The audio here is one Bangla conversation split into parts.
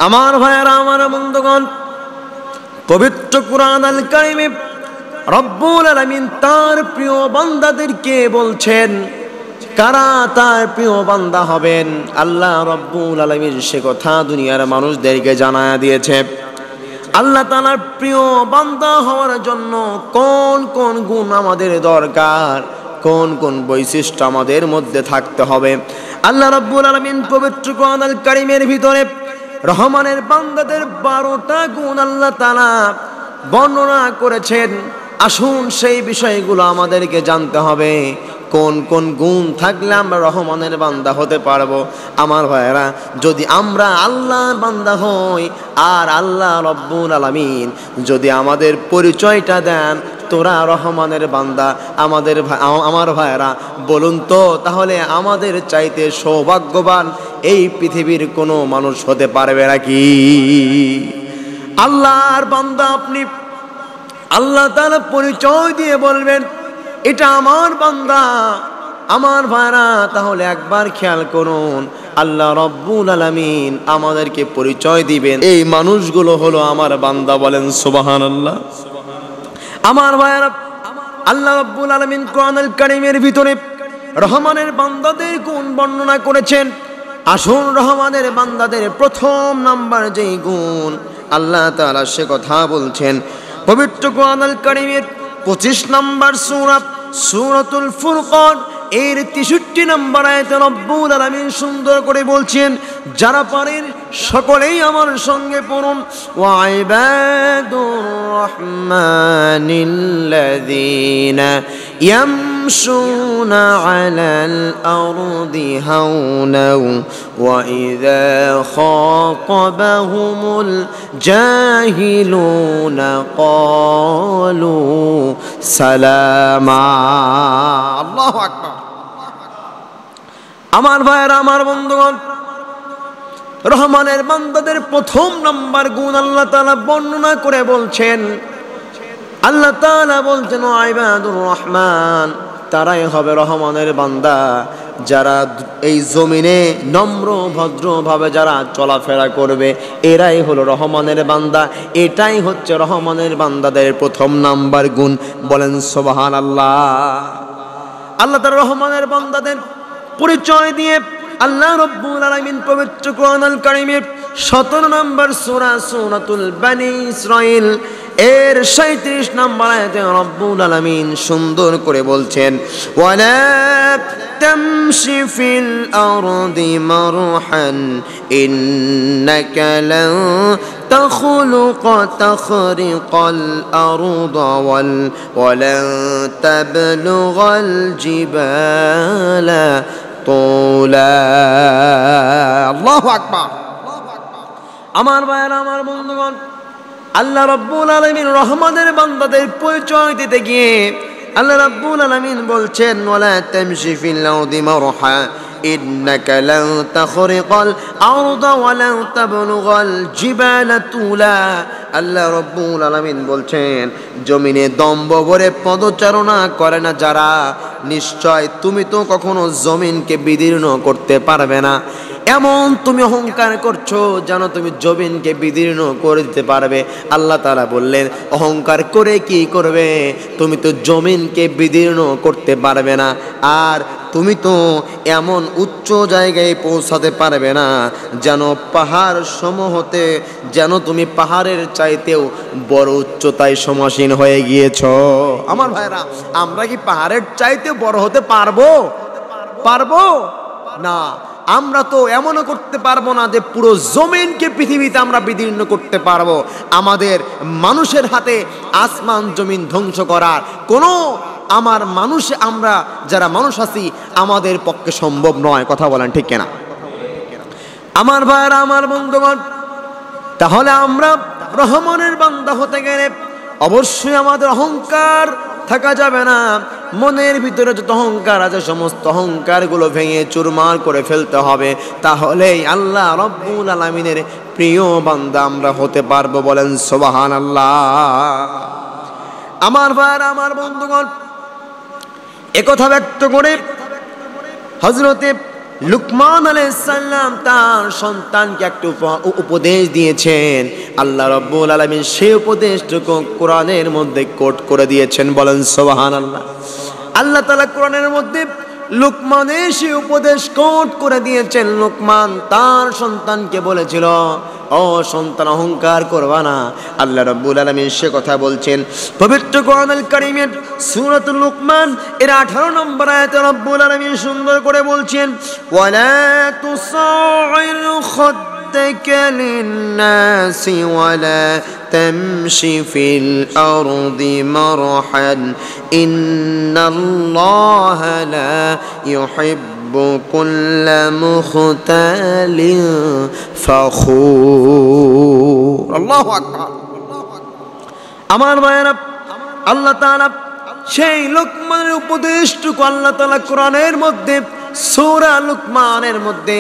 আমার ভাইয়েরা, আমার বন্ধুগণ, পবিত্র কুরআন আল কারীমে রব্বুল আলামিন তার প্রিয় বান্দাদেরকে বলছেন, কারা তার প্রিয় বান্দা হবেন। আল্লাহ রব্বুল আলামিন সে কথা দুনিয়ার মানুষদেরকে জানায়া দিয়েছে। আল্লাহ তাআলার প্রিয় বান্দা হওয়ার জন্য কোন কোন গুণ আমাদের দরকার, কোন কোন বৈশিষ্ট্য আমাদের মধ্যে থাকতে হবে, আল্লাহ রব্বুল আলামিন পবিত্র কুরআন আল কারীমের ভিতরে রহমানের বান্দাদের 12টা গুণ আল্লাহ তাআলা বর্ণনা করেছেন। আসুন সেই বিষয়গুলো আমাদেরকে জানতে হবে, কোন কোন গুণ থাকলে আমরা রহমানের বান্দা হতে পারবো। আমার ভাইয়েরা, যদি আমরা আল্লাহর বান্দা হই আর আল্লাহ রব্বুল আলামিন যদি আমাদের পরিচয়টা দেন তোরা রহমানের বান্দা, আমার ভাইয়েরা বলুন তো, তাহলে আমাদের চাইতে সৌভাগ্যবান এই পৃথিবীর কোনো মানুষ হতে পারবে নাকি? আল্লাহর বান্দা আপনি, আল্লাহ তাআলা পরিচয় দিয়ে বলবেন এটা আমার বান্দা। আমার ভাইরা, তাহলে একবার খেয়াল করুন, আল্লাহ রব্বুল আলামিন আমাদেরকে পরিচয় দিবেন এই মানুষগুলো হলো আমার বান্দা। বলেন সুবহানাল্লাহ। আমার ভাইরা, আল্লাহ রব্বুল আলামিন কুরআনুল কারীমের ভিতরে রহমানের বান্দাদের গুণ বর্ণনা করেছেন। আসুন রহমানের বান্দাদের প্রথম নাম্বার যেই গুণ আল্লাহ তাআলা সে কথা বলছেন পবিত্র কুরআনুল কারীমের 25 নম্বর সূরা সূরাতুল ফুরকান এর 63 নম্বর আয়াতে রব্বুল আলামিন সুন্দর করে বলছেন, যারা পারেন সকলেই আমার সঙ্গে পড়ুন, ওয়া ইবাদুর রহমানিল্লাযীনা ইয়ামশুনা আলাল আরদি হাওনাও ওয়া ইযা খাতাবাহুমুল জাহিলুনা ক্বালু সালামা। আল্লাহু আকবার। আমার ভাইয়েরা, আমার বন্ধুগণ, রহমানের বান্দাদের প্রথম নাম্বার গুণ আল্লাহ তাআলা বর্ণনা করে বলছেন। আল্লাহ তাআলা বলছেন ইবাদুর রহমান, তারাই হবে রহমানের বান্দা যারা এই জমিনে নম্র ভদ্রভাবে যারা চলাফেরা করবে, এরাই হলো রহমানের বান্দা। এটাই হচ্ছে রহমানের বান্দাদের প্রথম নাম্বার গুণ। বলেন সুবহানাল্লাহ। আল্লাহ তাআলা রহমানের বান্দাদের পরিচয় দিয়ে আল্লাহ রব্বুল আলামিন পবিত্র কুরআনুল কারীমের 17 নম্বর সূরা সূরাতুল বনী ইসরাঈল এর 37 নম্বর আয়াতে রব্বুল আলামিন সুন্দর করে বলছেন, ওয়ালা তামশি ফিল আরদি মারহান ইন্নাকা লান তাখরিকাল আরদা ওয়ালান তাবলুগাল জিবালা তোলা। আল্লাহু আকবার। আমার ভাইয়েরা, আমার বন্ধুগণ, আল্লাহ রাব্বুল আলামিন রহমানের বান্দাদের পরিচয় দিতে গিয়ে আল্লাহ রাব্বুল আলামিন বলছেন, ওয়ালা তামশি ফিল আরদি মারহা ইন্নাকা লান তাখরিকাল আরদা ওয়ালান তাবলুগাল জিবালা তুলা। আল্লাহ রাব্বুল আলামিন বলছেন, জমিনে দম্ভ ভরে পদচারণা করে না যারা, নিশ্চয় তুমি তো কখনো জমিনকে বিদীর্ণ করতে পারবে না। এমন তুমি অহংকার করছো যেন তুমি জমিনকে বিদীর্ণ করে দিতে পারবে। আল্লাহ তাআলা বললেন, অহংকার করে কি করবে? তুমি তো জমিনকে বিদীর্ণ করতে পারবে না, আর তুমি তো এমন উচ্চ জায়গায় পৌঁছাতে পারবে না যেন পাহাড় সমূহতে, যেন তুমি পাহাড়ের চাইতেও বড় উচ্চতায় সমাসীন হয়ে গিয়েছ। আমার ভাইরা, আমরা কি পাহাড়ের চাইতে বড় হতে পারবো? পারবো না। আমরা তো এমনও করতে পারবো না যে পুরো জমিনকে পৃথিবীতে আমরা বিদীর্ণ করতে পারবো। আমাদের মানুষের হাতে আসমান জমিন ধ্বংস করার কোনো আমরা যারা মানুষ আছি আমাদের পক্ষে সম্ভব নয়। কথা বলেন ঠিক কিনা? আমার ভাইরা, আমার বন্ধুগণ, তাহলে আমরা রহমানের বান্দা হতে গেলে অবশ্যই আমাদের অহংকার থাকা যাবে না। মনের ভিতরে যত অহংকার আছে সমস্ত অহংকারগুলো ভেঙে চুরমার করে ফেলতে হবে, তাহলেই আল্লাহ রব্বুল আলামিনের প্রিয় বান্দা আমরা হতে পারবো। বলেন সুবহানাল্লাহ। আমার ভাইরা, আমার বন্ধুগণ, একথা ব্যক্ত করে হযরতে লুকমান আলাইহিস সালাম তার সন্তানকে একটা উপদেশ দিয়েছেন। আল্লাহ রাব্বুল আলামিন সেই উপদেশটুকু কোরআনের মধ্যে কোট করে দিয়েছেন, বলেন সুবহানাল্লাহ। আল্লাহ তাআলা কোরআনের মধ্যে লুকমানের সেই উপদেশ কোট করে দিয়েছেন। লুকমান তার সন্তানকে বলেছিল, ও সন্তান, অহংকার করবা না। আল্লাহ রাব্বুল আলামিন সে কথা বলছেন পবিত্র কোরআনুল কারীমের সূরাতুল লুকমান এর 18 নম্বর আয়াতে রাব্বুল আলামিন সুন্দর করে বলছেন, ওয়ালা তুসাইর খাদ্দাকা লিন-নাসি ওয়ালা তামশি ফিল আরদি মারহান ইন্নাল্লাহা লা ইউহিব্বু কুল্লা মুখতালিন ফখুর। আল্লাহু আকবার। আমার ভাইয়েরা, আল্লাহ তাআলা সেই লুকমানের উপদেশটুকু আল্লাহ তাআলা কোরআনের মধ্যে সূরা লুকমানের মধ্যে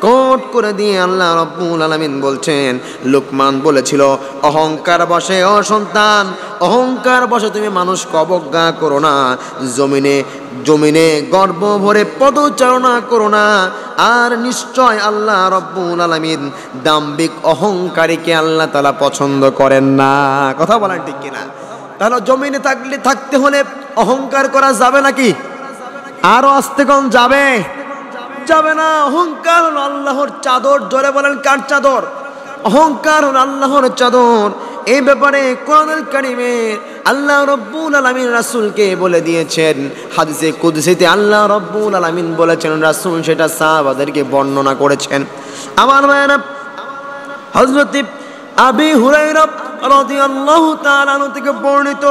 কোট করে দিয়ে আল্লাহ রাব্বুল আলামিন বলছেন, লুকমান বলেছিল, অহংকার বশে, ও সন্তান, অহংকার বশে তুমি মানুষকে অবজ্ঞা করো না, জমিনে গর্ব ভরে পদচারণা করো না। আর নিশ্চয় আল্লাহ রাব্বুল আলামিন দাম্ভিক অহংকারীকে আল্লাহ তাআলা পছন্দ করেন না। কথা বলেন ঠিক কিনা? তাহলে জমিনে থাকতে হলে অহংকার করা যাবে নাকি? আরো আস্তে কোন যাবে? যাবে না। অহংকার হলো আল্লাহর চাদর। জোরে বলেন, কার চাদর? অহংকার হলো আল্লাহর চাদর। এই ব্যাপারে কোরআনুল কারীমে আল্লাহ রাব্বুল আলামিন রাসূলকে বলে দিয়েছেন। হাদিসে কুদসিতে আল্লাহ রাব্বুল আলামিন বলেছেন, রাসূল সেটা সাহাবাদেরকে বর্ণনা করেছেন। আমার ভাইয়েরা, হযরত আবি হুরায়রা রাদিয়াল্লাহু তাআলা আনহু থেকে বর্ণিত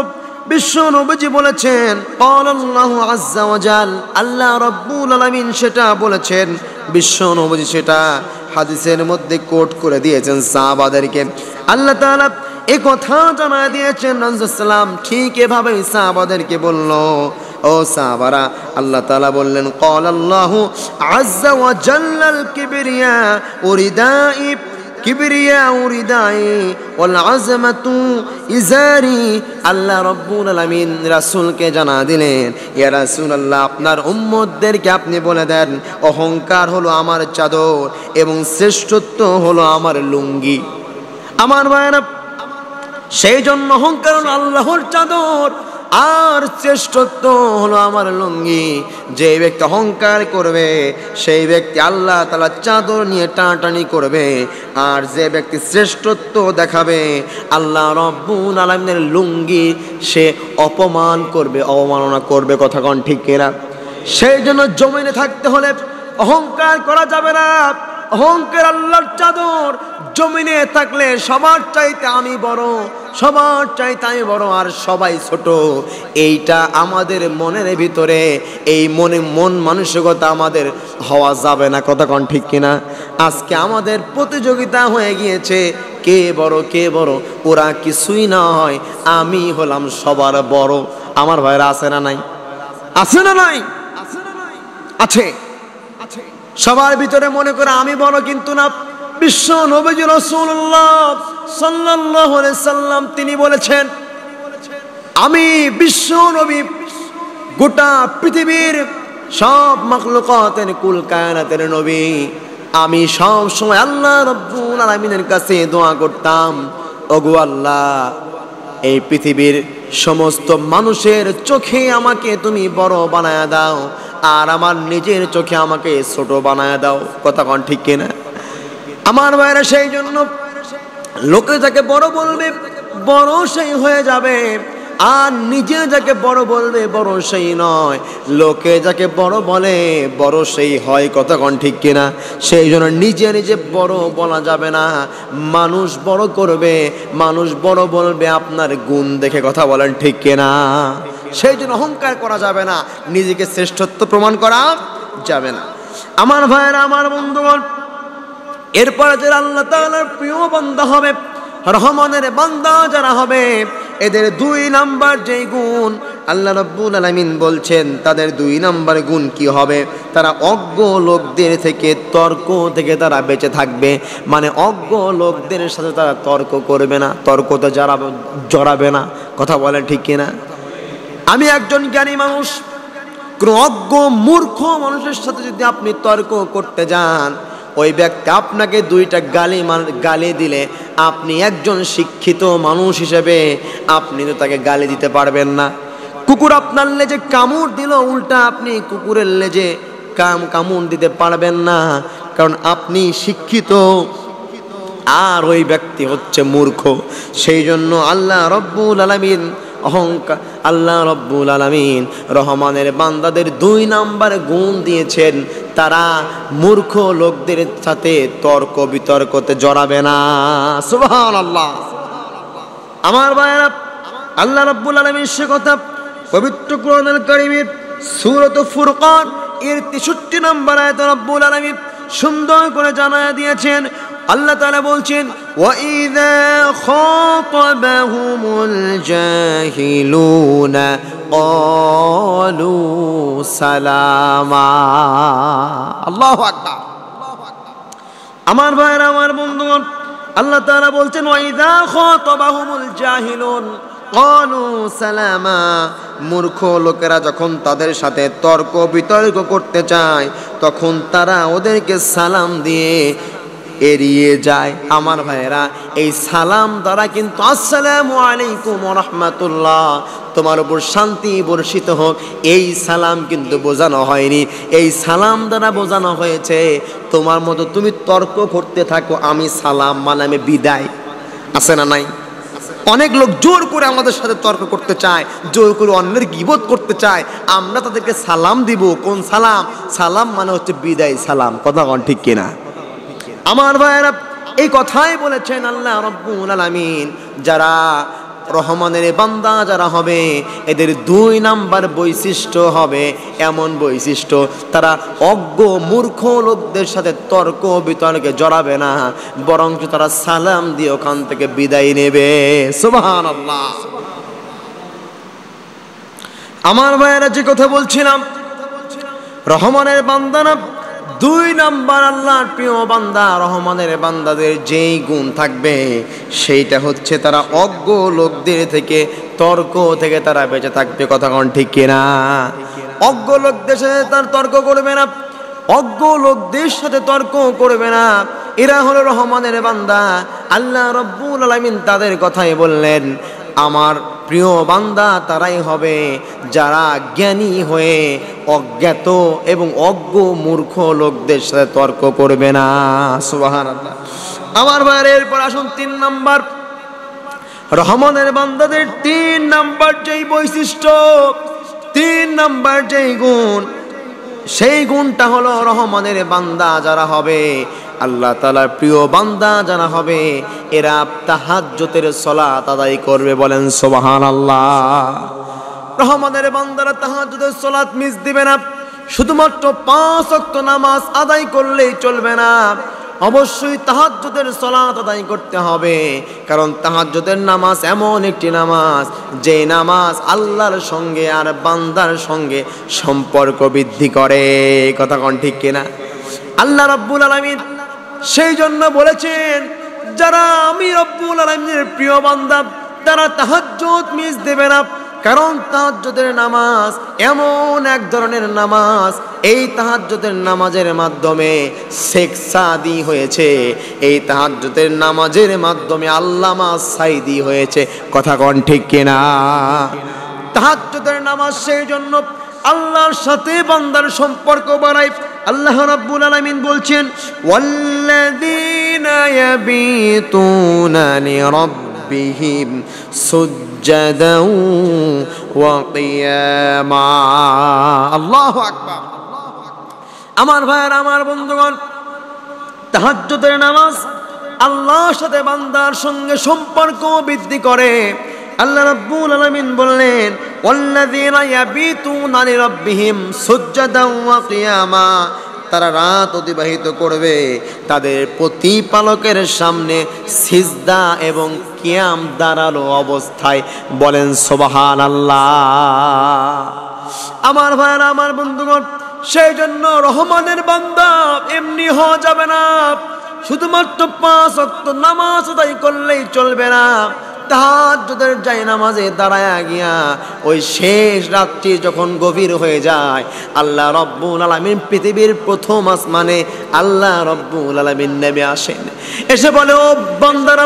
বিশ্ব নবীজি বলেছেন, ক্বালাল্লাহু আযজা ওয়া জাল, আল্লাহ রাব্বুল আলামিন সেটা বলেছেন, বিশ্ব নবীজি সেটা হাদিসের মধ্যে কোট করে দিয়েছেন সাহাবাদেরকে। আল্লাহ তাআলা এই কথা জানায় দিয়েছেন, রাসূল সাল্লাম ঠিক এভাবে সাহাবাদেরকে বলল, ও সাহাবারা, আল্লাহ তাআলা বললেন, ক্বালাল্লাহু আযজা ওয়া জাল্লাল কিবরিয়া উরিদাই কিবরিয়া উরিদাই ওয়াল আযমাতু ইজারি। আল্লাহ রাব্বুল আলামিন রাসূলকে জানা দিলেন, ইয়া রাসূলুল্লাহ, আপনার উম্মতদেরকে আপনি বলে দেন, অহংকার হলো আমার চাদর এবং শ্রেষ্ঠত্ব হলো আমার লুঙ্গি। আমার ভাইরা, সেই জন্য অহংকার হলো আল্লাহর চাদর আর শ্রেষ্ঠত্ব হলো আমার লুঙ্গি। যে ব্যক্তি অহংকার করবে সেই ব্যক্তি আল্লাহ তাআলা চাদর নিয়ে টানাটানি করবে, আর যে ব্যক্তি শ্রেষ্ঠত্ব দেখাবে আল্লাহ রাব্বুল আলামিনের লুঙ্গি সে অপমান করবে, অবমাননা করবে। কথা কোন ঠিক কিনা? সেই জন্য জমিনে থাকতে হলে অহংকার করা যাবে না। অহংকার আল্লাহর চাদর। জমিনে থাকলে সবার চাইতে আমি বড়, সবার চাইতে আমি বড়, আর সবাই ছোট। এইটা আমাদের মনের ভিতরে, এই মন মানসিকতা আমাদের হওয়া যাবে না। কথা কোন ঠিক কিনা? আজকে আমাদের প্রতিযোগিতা হয়ে গিয়েছে, কে বড় কে বড়। ওরা কিছুই না হয়, আমি হলাম সবার বড়। আমার ভাইরা আছে না নাই? আছে না নাই? আছে। সবার ভিতরে মনে করে আমি বড়, কিন্তু না। বিশ্ব নবী রাসূলুল্লাহ সাল্লাল্লাহু আলাইহি সাল্লাম তিনি বলেছেন, আমি বিশ্ব নবী গোটা পৃথিবীর সব মাখলুকাতের কুল কায়নাতের নবী। আমি সব সময় আল্লাহ রাব্বুল আলামিনের কাছে দোয়া করতাম, ওগো আল্লাহ, এই পৃথিবীর সমস্ত মানুষের চোখে আমাকে তুমি বড় বানায়া দাও, আর আমার নিজের চোখে আমাকে ছোট বানায়া দাও। কথা কোন ঠিক কিনা? আমার ভাইরা, সেই জন্য লোকে যাকে বড় বলবে বড় সেই হয়ে যাবে, আর নিজে যাকে বড় বলবে বড় সেই নয়। লোকে যাকে বড় বলে বড় সেই হয়। কথা কোন ঠিক কিনা? সেই জন্য নিজে নিজে বড় বলা যাবে না। মানুষ বড় করবে, মানুষ বড় বলবে আপনার গুণ দেখে। কথা বলেন ঠিক কিনা? সেই জন্য অহংকার করা যাবে না, নিজেকে শ্রেষ্ঠত্ব প্রমাণ করা যাবে না। আমার ভাইরা, আমার বন্ধুগণ, এরপরে যারা আল্লাহ তাআলার প্রিয় বান্দা হবে, রহমানের বান্দা যারা হবে, এদের 2 নাম্বার যেই গুণ আল্লাহ রাব্বুল আলামিন বলছেন, তাদের 2 নাম্বার গুণ কি হবে? তারা অজ্ঞ লোকদের থেকে, তর্ক থেকে তারা বেঁচে থাকবে। মানে অজ্ঞ লোকদের সাথে তারা তর্ক করবে না, তর্কতে জড়াবে না। কথা বলেন ঠিক কিনা? আমি একজন জ্ঞানী মানুষ, কোন অজ্ঞ মূর্খ মানুষের সাথে যদি আপনি তর্ক করতে যান, ওই ব্যক্তি আপনাকে দুইটা গালি দিলে আপনি একজন শিক্ষিত মানুষ হিসেবে আপনি তো তাকে গালি দিতে পারবেন না। কুকুর আপনার লেজে কামড় দিল, উল্টা আপনি কুকুরের লেজে কামড় দিতে পারবেন না, কারণ আপনি শিক্ষিত আর ওই ব্যক্তি হচ্ছে মূর্খ। সেই জন্য আল্লাহ রব্বুল আলামিন আল্লাহ রব্বুল আলামিন রহমানের বান্দাদের 2 নাম্বার গুণ দিয়েছেন, তারা মূর্খ লোকদের সাথে তর্ক বিতর্কতে জড়াবে না। সুবহানাল্লাহ। আমার ভাইরা, আল্লাহ রব্বুল আলামিন সে কথা পবিত্র কোরআনুল কারীমের সূরাতুল ফুরকান এর 63 নম্বর আয়াতে রব্বুল আলামিন সুন্দর করে জানায়া দিয়েছেন। আল্লাহ তাআলা বলছেন, ওয়া ইযা খাতাবাহুমুল জাহিলুনা ক্বালু সালামা। আল্লাহু আকবার। আমার ভাইরা, আমার বন্ধুগণ, আল্লাহ তাআলা বলছেন, ওয়া ইযা খাতাবাহুমুল জাহিলুন ক্বালু সালামা। মূর্খ লোকেরা যখন তাদের সাথে তর্ক বিতর্ক করতে চায়, তখন তারা ওদেরকে সালাম দিয়ে এড়িয়ে যায়। আমার ভাইয়েরা, এই সালাম দ্বারা কিন্তু আসসালামু আলাইকুম ওয়া রাহমাতুল্লাহ, তোমার উপর শান্তি বর্ষিত হোক, এই সালাম কিন্তু বোঝানো হয়নি। এই সালাম দ্বারা বোঝানো হয়েছে তোমার মতো তুমি তর্ক করতে থাকো, আমি সালাম মানে আমি বিদায়। আছে না নাই? অনেক লোক জোর করে আমাদের সাথে তর্ক করতে চায়, জোর করে অন্যের গীবত করতে চায়, আমরা তাদেরকে সালাম দিব। কোন সালাম? সালাম মানে হচ্ছে বিদায় সালাম। কথা কোন ঠিক কিনা? আমার ভাইয়েরা, এই কথাই বলেছেন আল্লাহ রব্বুল আলামিন, যারা রহমানের বান্দা যারা হবে, এদের 2 নাম্বার বৈশিষ্ট্য হবে এমন বৈশিষ্ট্য, তারা অজ্ঞ মূর্খ লোকদের সাথে তর্ক বিতর্কে জড়াবে না, বরং তারা সালাম দিয়ে ওখান থেকে বিদায় নেবে। সুবহানাল্লাহ। আমার ভাইয়েরা, যে কথা বলছিলাম, রহমানের বান্দারা 2 নাম্বার আল্লাহর প্রিয় বান্দা, রহমানের বান্দাদের যেই গুণ থাকবে সেইটা হচ্ছে তারা অজ্ঞ লোকদের থেকে তর্ক থেকে তারা বেঁচে থাকবে। কথা কোন ঠিক কিনা? অজ্ঞ লোকদের সাথে তার তর্ক করবে না, অজ্ঞ লোকদের সাথে তর্ক করবে না। এরা হলো রহমানের বান্দা। আল্লাহ রব্বুল আলামিন তাদের কথাই বললেন, আমার প্রিয় বান্দা তারাই হবে যারা জ্ঞানী হয়ে অজ্ঞাত এবং অজ্ঞ মূর্খ লোকদের সাথে তর্ক করবে না। সুবহানাল্লাহ। আমার ভাইয়ের, এরপর আসুন 3 নাম্বার, রহমানের বান্দাদের 3 নাম্বার যেই বৈশিষ্ট্য, 3 নাম্বার যেই গুণ, সেই গুণটা হলো রহমানের বান্দা যারা হবে, আল্লাহ তাআলার প্রিয় বান্দা যারা হবে, এরা তাহাজ্জুদের সালাত আদায় করবে। বলেন সুবহানাল্লাহ। রহমানের বান্দারা তাহাজ্জুদের সালাত মিস দিবে না। শুধুমাত্র 5 ওয়াক্ত নামাজ আদায় করলেই চলবে না, অবশ্যই তাহাজ্জুদের সালাত আদায় করতে হবে। কারণ তাহাজ্জুদের নামাজ এমন একটি নামাজ, যে নামাজ আল্লাহর সঙ্গে আর বান্দার সঙ্গে সম্পর্ক বৃদ্ধি করে। কথা কোন ঠিক কিনা? আল্লাহ রাব্বুল আলামিন সেই জন্য বলেছেন, যারা আমি রব্বুল আলামিনের প্রিয় বান্দা তারা তাহাজ্জুদ মিস দেবে না। কারণ তাহাজ্জুদের নামাজ এমন এক ধরনের নামাজ, এই তাহাজ্জুদের নামাজের মাধ্যমে শেখ সাদি হয়েছে, এই তাহাজ্জুদের নামাজের মাধ্যমে আল্লামা সাইদি হয়েছে। কথা কোন ঠিক কিনা? তাহাজ্জুদের নামাজ সেই জন্য আল্লাহর সাথে বান্দার সম্পর্ক বাড়ায়। আল্লাহ রাব্বুল আলামিন বলছেন, ওয়াল্লাযীনা ইয়াবিতুনা লিরাব্বিহিম সুজদাও ওয়া কিয়ামা। আল্লাহু আকবার। আমার ভাইয়েরা, আমার বন্ধুগণ, তাহাজ্জুদের নামাজ আল্লাহর সাথে বান্দার সঙ্গে সম্পর্ক বৃদ্ধি করে। আল্লাহ রাব্বুল আলামিন বললেন, ওয়াল্লাযীনা ইয়াবিতুনা লিরাব্বিহিম সুজদাও ওয়া কিয়ামা, তারা রাত অতিবাহিত করবে তাদের প্রতিপালকের সামনে সিজদা এবং কিয়াম দাঁড়ানো অবস্থায়। বলেন সুবহানাল্লাহ। আমার ভাইরা, আমার বন্ধুগণ, সেই জন্য রহমানের বান্দা এমনি হওয়া যাবে না। শুধুমাত্র 5 ওয়াক্ত নামাজ আদায় করলেই চলবে না, তাহাজ্জুদের জায়নামাজে দাঁড়ায়া গিয়া ওই শেষ রাত্রি যখন গভীর হয়ে যায়, আল্লাহ রব্বুল আলামিন পৃথিবীর প্রথম আসমানে আল্লাহ রব্বুল আলামিন নেমে আসেন। এসে বলে, ও বান্দারা,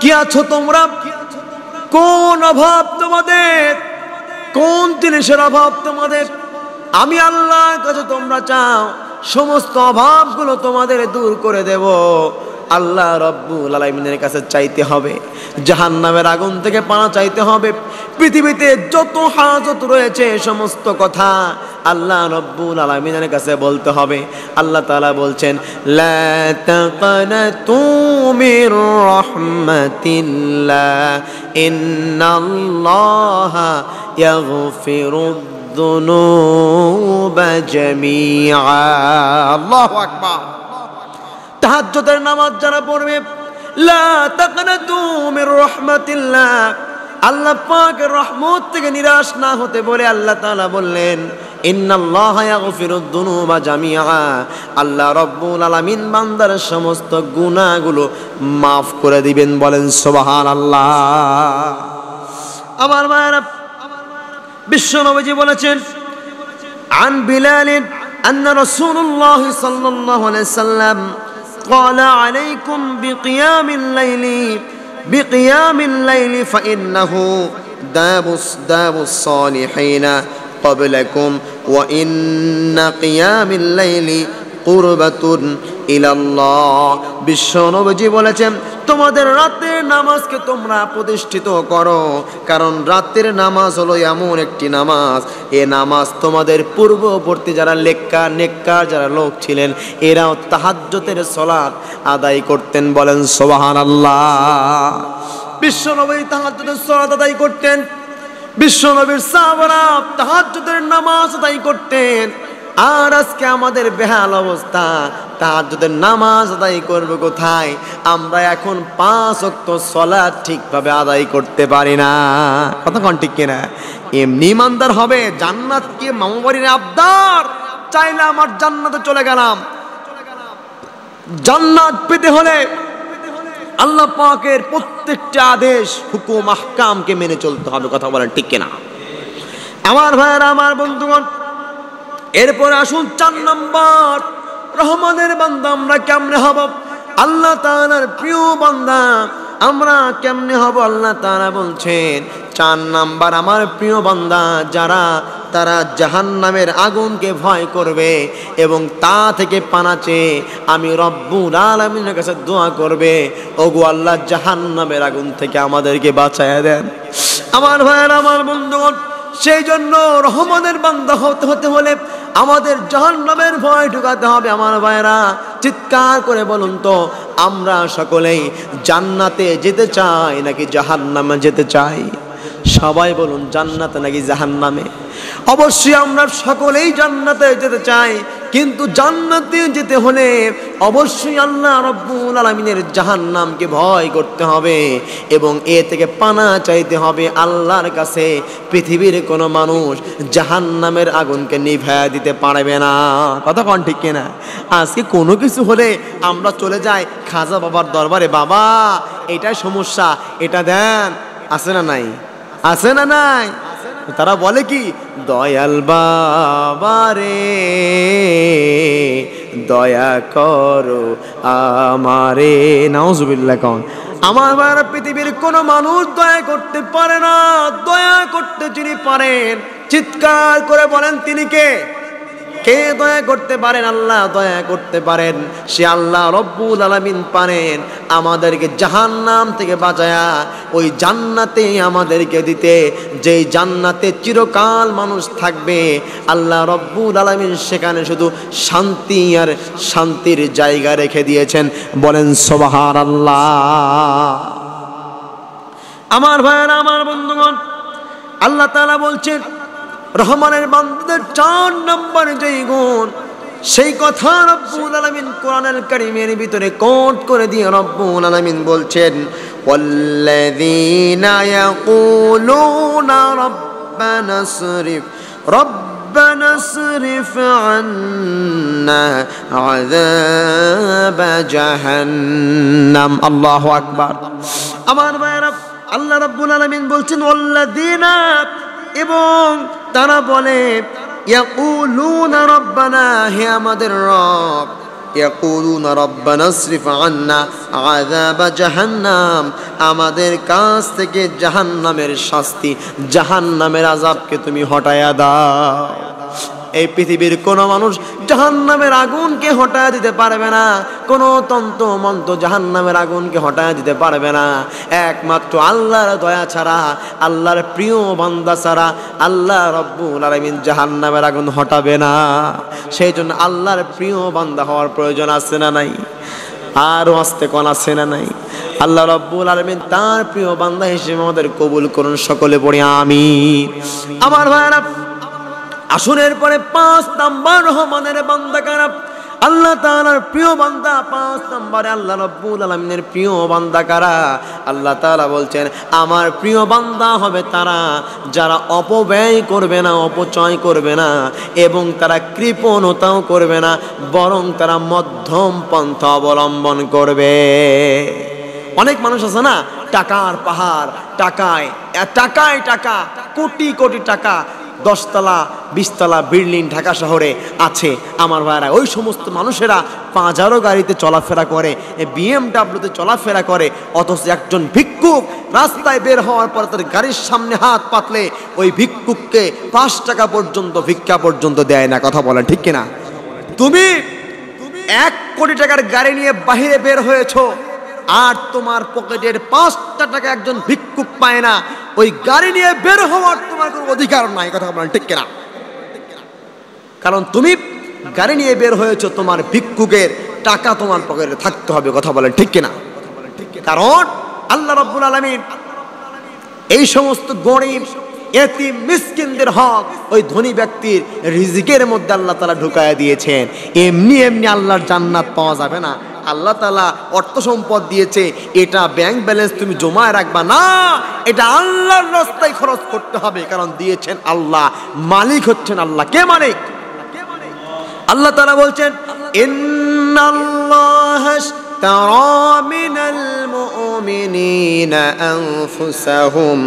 কি আছো তোমরা? কোন অভাব তোমাদের? কোন জিনিসের অভাব তোমাদের? আমি আল্লাহর কাছে তোমরা চাও, সমস্ত অভাবগুলো তোমাদের দূর করে দেব। আল্লাহ রব্বুল আলামিনের কাছে চাইতে হবে, জাহান্নামের আগুন থেকে পানা চাইতে হবে। পৃথিবীতে যত হাজত রয়েছে সমস্ত কথা আল্লাহ রব্বুল আলামিনের কাছে বলতে হবে। আল্লাহ তাআলা বলছেন, লা তাকনাতু মির রাহমাতিল্লাহ ইন্নাল্লাহা ইয়াগফিরুদ যুনুবা জামিআ। আল্লাহু আকবার। তাহাজ্জুদের নামাজ যারা পড়বে, লা তাকনাতু মির রাহমাতিল্লাহ, আল্লাহ পাকের রহমত থেকে নিরাশ না হতে বলে আল্লাহ তাআলা বললেন, ইন্নাল্লাহা ইয়াগফিরুদ যুনুবা জামিআ, আল্লাহ রব্বুল আলামিন বান্দার সমস্ত গুনাহগুলো মাফ করে দিবেন। বলেন সুবহানাল্লাহ। আমার ভাইরা, বিশ্ব নবীজি বলেছেন, আন বিলাল আন্না রাসূলুল্লাহ সাল্লাল্লাহু আলাইহি সাল্লাম قال عليكم بقيام الليل فإنه داب الصالحين قبلكم وإن قيام الليل কুরবাতুন ইলাল্লাহ। বিশ্ব নবীজি বলেছেন, তোমাদের রাতের নামাজকে তোমরা প্রতিষ্ঠিত করো, কারণ রাতের নামাজ হলো এমন একটি নামাজ, এ নামাজ তোমাদের পূর্ববর্তী যারা নেককার যারা লোক ছিলেন, এরাও তাহাজ্জুদের সালাত আদায় করতেন। বলেন সুবহানাল্লাহ। বিশ্ব নবী তাহাজ্জুদের সালাত আদায় করতেন, বিশ্ব নবীর সাহাবারা তাহাজ্জুদের নামাজ আদায় করতেন। আর আজকে আমাদের বেহাল অবস্থা, তাহাজ্জুদের নামাজ আদায় করব কোথায়? আমরা এখন 5 ওয়াক্ত সালাত ঠিকভাবে আদায় করতে পারি না। কথা কোন ঠিক কিনা? এমনি ইমানদার হবে, জান্নাত কি মামাবাড়ির আবদার? চাইলে আমার জান্নাতে চলে গেলাম। জান্নাত পেতে হলে আল্লাহ পাকের প্রত্যেকটা আদেশ, হুকুম, আহকামকে মেনে চলতে হবে। কথা বলেন ঠিক কিনা? আমার ভাইয়েরা, আমার বন্ধুগণ, এরপরে আসুন 4 নম্বর, রহমানের বান্দা আমরা কেমনে হব? আল্লাহ তাআলার প্রিয় বান্দা আমরা কেমনে হব? আল্লাহ তাআলা বলছেন 4 নাম্বার, আমার প্রিয় বান্দা যারা, তারা জাহান্নামের আগুনকে ভয় করবে এবং তা থেকে পানা চেয়ে আমি রব্বুল আলামিনের কাছে দোয়া করবে, ওগো আল্লাহ জাহান্নামের আগুন থেকে আমাদেরকে বাঁচায়া দেন। আমার ভাইয়েরা, আমার বন্ধুগণ, সেই জন্য রহমানের বান্দা হতে হলে আমাদের জাহান্নামের ভয় ঢুকাতে হবে। আমার ভাইয়েরা, চিৎকার করে বলুন তো, আমরা সকলেই জান্নাতে যেতে চাই নাকি জাহান্নামে যেতে চাই? সবাই বলুন, জান্নাতে নাকি জাহান্নামে? অবশ্যই আমরা সকলেই জান্নাতে যেতে চাই, কিন্তু জান্নাতে যেতে হলে অবশ্যই আল্লাহ রব্বুল আলামিনের জাহান্নামকে ভয় করতে হবে এবং এ থেকে পানা চাইতে হবে আল্লাহর কাছে। পৃথিবীর কোনো মানুষ জাহান্নামের আগুনকে নিভায়া দিতে পারবে না। কথা কোন ঠিক কিনা? আজকে কোনো কিছু হলে আমরা চলে যাই খাজা বাবার দরবারে, বাবা এটাই সমস্যা, এটা দেন। আছে না নাই? আছে না নাই? তারা বলে কি, দয়াল বাবা রে দয়া করো আমারে। নাউজুবিল্লাহ। কোন আমার ভাইরা, পৃথিবীর কোনো মানুষ দয়া করতে পারে না। দয়া করতে যিনি পারেন, চিৎকার করে বলেন তিনি কে? কে দয়া করতে পারেন? আল্লাহ দয়া করতে পারেন। সে আল্লাহ রব্বুল আলামিন পারেন আমাদেরকে জাহান্নাম থেকে বাঁচায়া ওই জান্নাতে আমাদেরকে দিতে, যেই জান্নাতে চিরকাল মানুষ থাকবে। আল্লাহ রব্বুল আলামিন সেখানে শুধু শান্তি আর শান্তির জায়গা রেখে দিয়েছেন। বলেন সুবহানাল্লাহ। আমার ভাইয়েরা, আমার বন্ধুগণ, আল্লাহ তাআলা বলছেন রহমানের বান্দাদের 4 নম্বর যেই গুণ, সেই কথা রব্বুল আলামিন কোরআনুল কারীমের ভিতরে কোট করে দিয়ে রব্বুল আলামিন বলছেন, ওয়াল্লাযীনা ইয়াকুলুনা রব্বানা সরিফ আন্না আযাব জাহান্নাম। আল্লাহু আকবার। আমার ভাইরা, আল্লাহ রাব্বুল আলামিন বলছেন ওয়াল্লাযীনা, এবং তারা বলে ইয়াকুলুনা রব্বানা, হে আমাদের রব, ইয়াকুলুনা রব্বানা আসরিফ আন্না আযাবা জাহান্নাম, আমাদের কাছ থেকে জাহান্নামের শাস্তি, জাহান্নামের আযাবকে তুমি হটায়া দাও। এই পৃথিবীর কোন মানুষ জাহান্নামের আগুনকে হটায়া দিতে পারবে না, কোন তন্ত্র মন্ত্র জাহান্নামের আগুনকে হটায়া দিতে পারবে না, একমাত্র আল্লাহর দয়া ছাড়া, আল্লাহর প্রিয় বান্দা ছাড়া আল্লাহ রাব্বুল আলামিন জাহান্নামের আগুন হটাবে না। সেই জন্য আল্লাহর প্রিয় বান্দা হওয়ার প্রয়োজন আছে না নাই? আরো আস্তে কোন আছে না নাই? আল্লাহ রাব্বুল আলামিন তার প্রিয় বান্দা হিসেবে আমাদের কবুল করুন, সকলে পড়ি আমিন। আমার ভাইরা, আসরের পরে 5 নাম্বার রহমানের বান্দা কারা? আল্লাহ তাআলার প্রিয় বান্দা। 5 নম্বরে আল্লাহ রাব্বুল আলামিনের প্রিয় বান্দা কারা? আল্লাহ তাআলা বলছেন আমার প্রিয় বান্দা হবে তারা যারা অপব্যয় করবে না, অপচয় করবে না, এবং তারা কৃপণতাও করবে না, বরং তারা মধ্যম পন্থা অবলম্বন করবে। অনেক মানুষ আছে না, টাকার পাহাড়, টাকায় টাকা, কোটি কোটি টাকা, 10 তলা 20 তলা বিল্ডিং ঢাকা শহরে আছে। আমার ভাইরা, ওই সমস্ত মানুষেরা 5,000 গাড়িতে চলাফেরা করে, BMW-তে চলাফেরা করে, অথচ একজন ভিক্ষুক রাস্তায় বের হওয়ার পর তার গাড়ির সামনে হাত পাতলে ওই ভিক্ষুককে 5 টাকা পর্যন্ত ভিক্ষা পর্যন্ত দেয় না। কথা বলেন ঠিক কিনা? তুমি 1 কোটি টাকার গাড়ি নিয়ে বাহিরে বের হয়েছো, আর তোমার পকেটের 5টা টাকা একজন ভিক্ষুক পায় না, ওই গাড়ি নিয়ে বের হওয়ার তোমার কোনো অধিকার নাই। কথা বলেন ঠিক কিনা? কারণ তুমি গাড়ি নিয়ে বের হয়েছো, তোমার ভিক্ষুকের টাকা তোমার পকেটে থাকতে হবে। কথা বলেন ঠিক কিনা? কারণ আল্লাহ রাব্বুল আলামিন এই সমস্ত গরিব এতিম মিসকিনদের হক ওই ধনী ব্যক্তির রিজিকের মধ্যে আল্লাহ তাআলা ঢুকায়া দিয়েছেন। এমনি এমনি আল্লাহর জান্নাত পাওয়া যাবে না। আল্লাহ তাআলা অর্থ সম্পদ দিয়েছে, এটা ব্যাংক ব্যালেন্স তুমি জমায় রাখবা না, এটা আল্লাহর রাস্তায় খরচ করতে হবে। কারণ দিয়েছেন আল্লাহ, মালিক হচ্ছেন আল্লাহ। কে মালিক? আল্লাহ তাআলা বলছেন ইন্নাল্লাহা اشترى من المؤمنين أنفسهم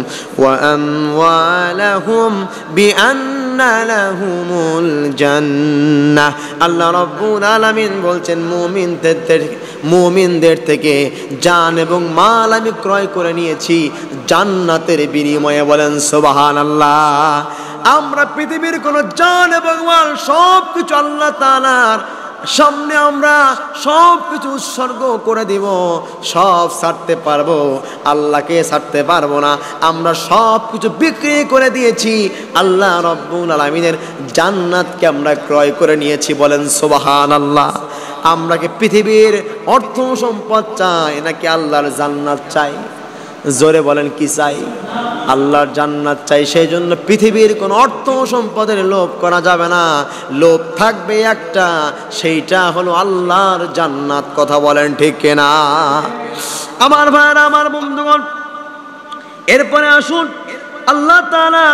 وأموالهم بأن لهم الجنة। আল্লাহ রাব্বুল আলামিন বলছেন মুমিনদের থেকে জান এবং মাল আমি ক্রয় করে নিয়েছি জান্নাতের বিনিময়ে। বলেন সুবহানাল্লাহ। আমরা পৃথিবীর কোন জান এবং মাল সব কিছু আল্লাহ তাআলার সামনে আমরা সব কিছু উৎসর্গ করে দিব, সব ছাড়তে পারবো, আল্লাহকে ছাড়তে পারবো না। আমরা সব কিছু বিক্রি করে দিয়েছি, আল্লাহ রাব্বুল আলামিনের জান্নাতকে আমরা ক্রয় করে নিয়েছি। বলেন সুবহানাল্লাহ। আমরা কি পৃথিবীর অর্থ সম্পদ চাই নাকি আল্লাহর জান্নাত চাই? জোরে বলেন কি চাই? আল্লাহর জান্নাত চাই। সেই জন্য পৃথিবীর কোন অর্থ সম্পদের লোভ করা যাবে না। লোভ থাকবে একটা, সেইটা হলো আল্লাহর জান্নাত। কথা বলেন ঠিক কিনা? আমার ভাইরা, আমার বন্ধুগণ, এরপরে আসুন আল্লাহ তাআলা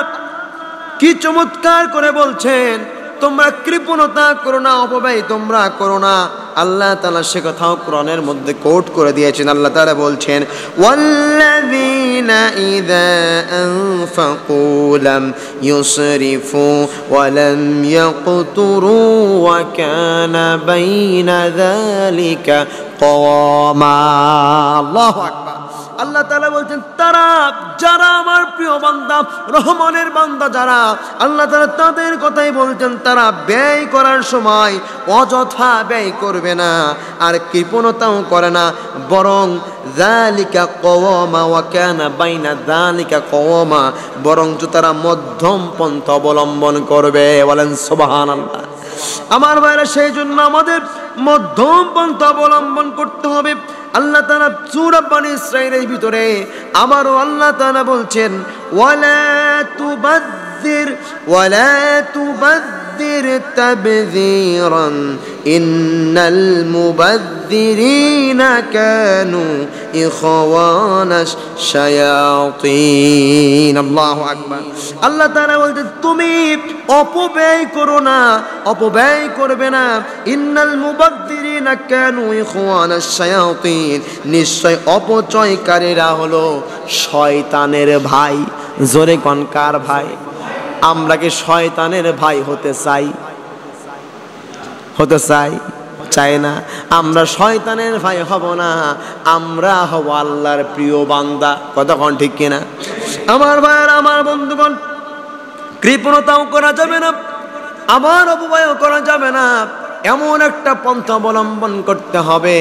কি চমৎকার করে বলছেন, তোমরা কৃপণতা করো না, অপব্যয় তোমরা করো না। আল্লাহ তাআলা সে কথাও কোরআনের মধ্যে কোট করে দিয়েছেন। আল্লাহ তাআলা বলছেন ওয়াল্লাযীনা ইযা আনফাকু লাম ইউসরিফু ওয়া লাম ইয়াকতুরু ওয়া কানা বাইনা যালিকা কাওয়ামা। আল্লাহু আকবার। আল্লাহ তাআলা বলছেন তারা যারা আমার প্রিয় বান্দা, রহমানের বান্দা যারা, আল্লাহ তাআলা তাদের কথাই বলছেন, তারা ব্যয় করার সময় অযথা ব্যয় করবে না, আর কৃপণতাও করে না, বরং যালিকা কাওয়ামা ওয়া কানা বাইনা যালিকা কাওয়ামা, বরং তারা মধ্যম পন্থা অবলম্বন করবে। বলেন সুবহানাল্লাহ। আমার ভাইরা, সেই জন্য আমাদের মধ্যম পন্থা অবলম্বন করতে হবে। আল্লাহ তাআলা সূরা বনী ইসরাঈলের ভিতরে আবারও আল্লাহ তাআলা বলছেন ওয়ালা তুবাযযির তাবযীরান ইন্নাল মুবাযযিরিনা কানু ইখওয়ানাশ শায়াতিন। আল্লাহু আকবার। আল্লাহ তাআলা বলছেন তুমি অপব্যয় করো না, অপব্যয় করবে না। ইন্নাল মুবাযযিরিনা ইন্নাল্লাযীনা কানু ইখওয়ানাশ শায়াতিন, নিশ্চয় অপচয়কারীরা হলো শয়তানের ভাই। জোরে কোন কার ভাই? আমরা কি শয়তানের ভাই হতে চাই? হতে চাই? চাই না। আমরা শয়তানের ভাই হব না, আমরা হব আল্লাহর প্রিয় বান্দা। কতক্ষণ ঠিক কিনা? আমার ভাইয়ের, আমার বন্ধুগণ, কৃপণতাও করা যাবে না, আবার অপব্যয় করা যাবে না। এমন একটা পন্থা অবলম্বন করতে হবে